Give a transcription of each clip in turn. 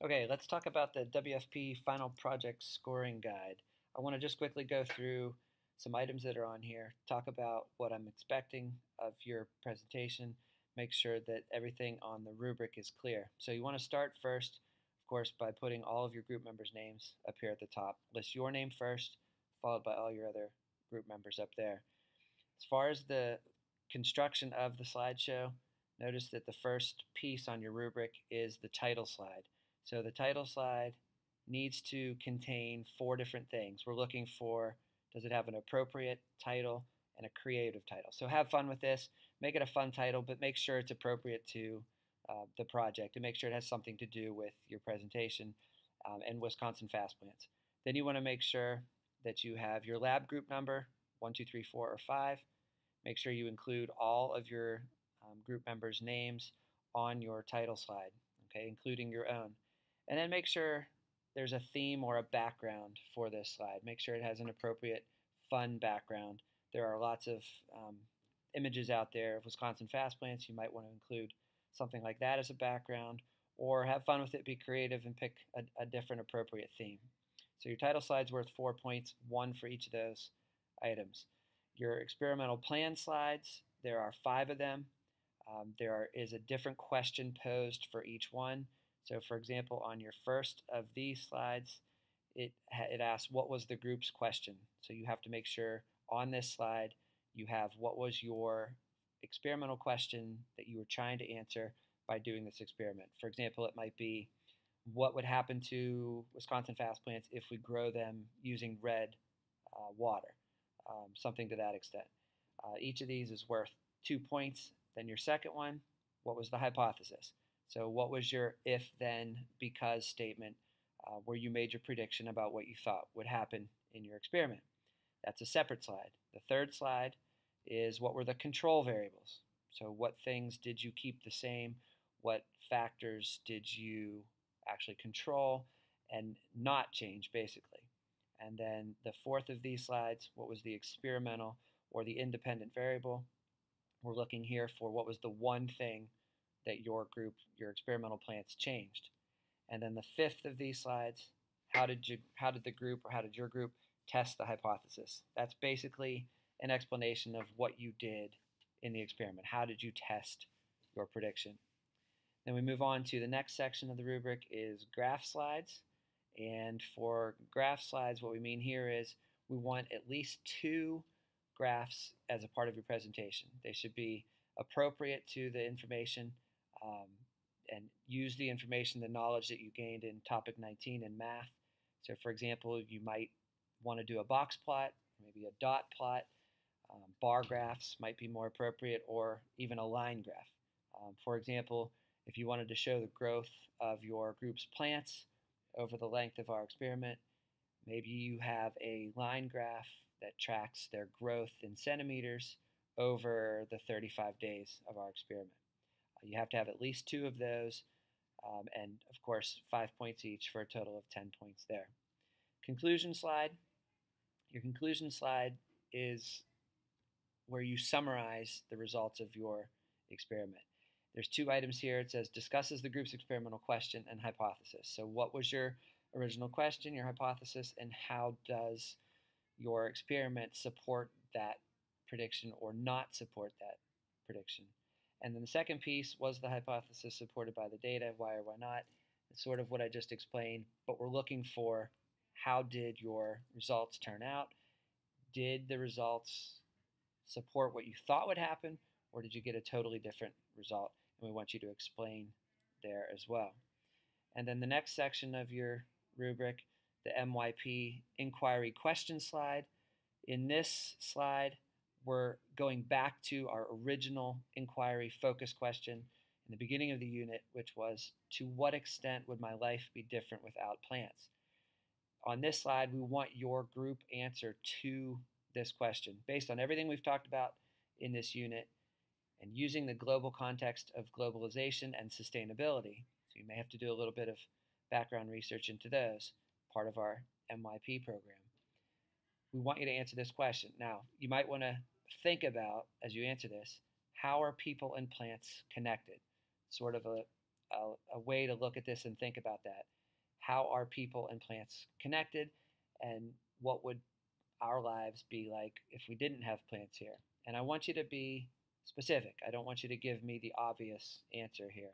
Okay, let's talk about the WFP Final Project Scoring Guide. I want to just quickly go through some items that are on here, talk about what I'm expecting of your presentation, make sure that everything on the rubric is clear. So you want to start first, of course, by putting all of your group members' names up here at the top. List your name first, followed by all your other group members up there. As far as the construction of the slideshow, notice that the first piece on your rubric is the title slide. So the title slide needs to contain four different things. We're looking for, does it have an appropriate title and a creative title? So have fun with this. Make it a fun title, but make sure it's appropriate to the project and make sure it has something to do with your presentation and Wisconsin fast plants. Then you want to make sure that you have your lab group number, 1, 2, 3, 4, or 5. Make sure you include all of your group members' names on your title slide, okay, including your own. And then make sure there's a theme or a background for this slide. Make sure it has an appropriate, fun background. There are lots of images out there of Wisconsin fast plants. You might want to include something like that as a background, or have fun with it, be creative, and pick a different appropriate theme. So your title slide's worth 4 points, 1 for each of those items. Your experimental plan slides, there are 5 of them. Is a different question posed for each one. So for example, on your first of these slides, it asks what was the group's question. So you have to make sure on this slide you have what was your experimental question that you were trying to answer by doing this experiment. For example, it might be what would happen to Wisconsin fast plants if we grow them using red water, something to that extent. Each of these is worth 2 points. Then your second one, what was the hypothesis? So what was your if, then, because statement where you made your prediction about what you thought would happen in your experiment? That's a separate slide. The third slide is what were the control variables? So what things did you keep the same? What factors did you actually control and not change, basically? And then the fourth of these slides, what was the experimental or the independent variable? We're looking here for what was the one thing that your group, your experimental plants changed. And then the fifth of these slides, how did the group or how did your group test the hypothesis? That's basically an explanation of what you did in the experiment. How did you test your prediction? Then we move on to the next section of the rubric is graph slides. And for graph slides, what we mean here is we want at least 2 graphs as a part of your presentation. They should be appropriate to the information um, and use the information, the knowledge that you gained in topic 19 in math. So for example, you might want to do a box plot, maybe a dot plot. Bar graphs might be more appropriate, or even a line graph. For example, if you wanted to show the growth of your group's plants over the length of our experiment, maybe you have a line graph that tracks their growth in centimeters over the 35 days of our experiment. You have to have at least 2 of those, and of course 5 points each for a total of 10 points there. Conclusion slide. Your conclusion slide is where you summarize the results of your experiment. There's 2 items here. It says discusses the group's experimental question and hypothesis. So what was your original question, your hypothesis, and how does your experiment support that prediction or not support that prediction? And then the second piece was the hypothesis supported by the data, why or why not. It's sort of what I just explained, but we're looking for how did your results turn out? Did the results support what you thought would happen, or did you get a totally different result? And we want you to explain there as well. And then the next section of your rubric, the MYP inquiry question slide. In this slide, we're going back to our original inquiry focus question in the beginning of the unit, which was, to what extent would my life be different without plants? On this slide, we want your group answer to this question based on everything we've talked about in this unit and using the global context of globalization and sustainability. So you may have to do a little bit of background research into those, part of our MYP program. We want you to answer this question. Now, you might want to think about, as you answer this, how are people and plants connected? Sort of a a way to look at this and think about that. How are people and plants connected, and what would our lives be like if we didn't have plants here? And I want you to be specific. I don't want you to give me the obvious answer here.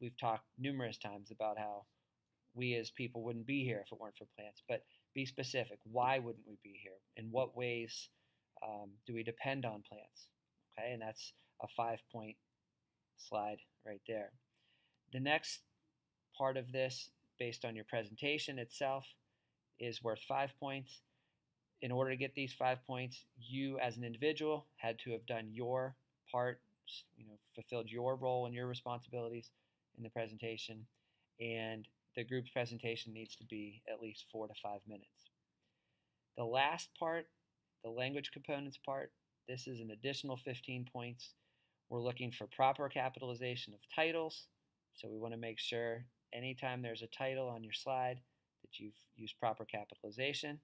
We've talked numerous times about how we as people wouldn't be here if it weren't for plants, but be specific. Why wouldn't we be here? In what ways do we depend on plants? Okay, and that's a 5 point slide right there. The next part of this, based on your presentation itself, is worth 5 points. In order to get these 5 points, you as an individual had to have done your part, fulfilled your role and your responsibilities in the presentation, and the group's presentation needs to be at least 4 to 5 minutes. The last part, the language components part, this is an additional 15 points. We're looking for proper capitalization of titles, so we want to make sure anytime there's a title on your slide that you've used proper capitalization.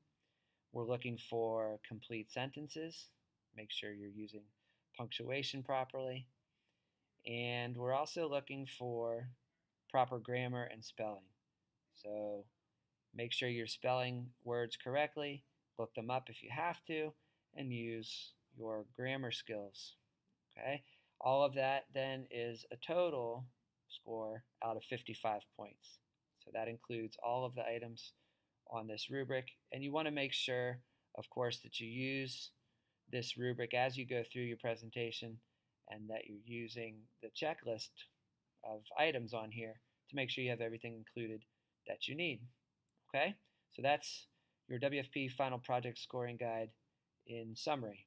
We're looking for complete sentences. Make sure you're using punctuation properly. And we're also looking for proper grammar and spelling. So make sure you're spelling words correctly, look them up if you have to, and use your grammar skills. Okay? All of that then is a total score out of 55 points. So that includes all of the items on this rubric, and you want to make sure, of course, that you use this rubric as you go through your presentation and that you're using the checklist of items on here to make sure you have everything included that you need. Okay, so that's your WFP Final Project Scoring Guide in summary.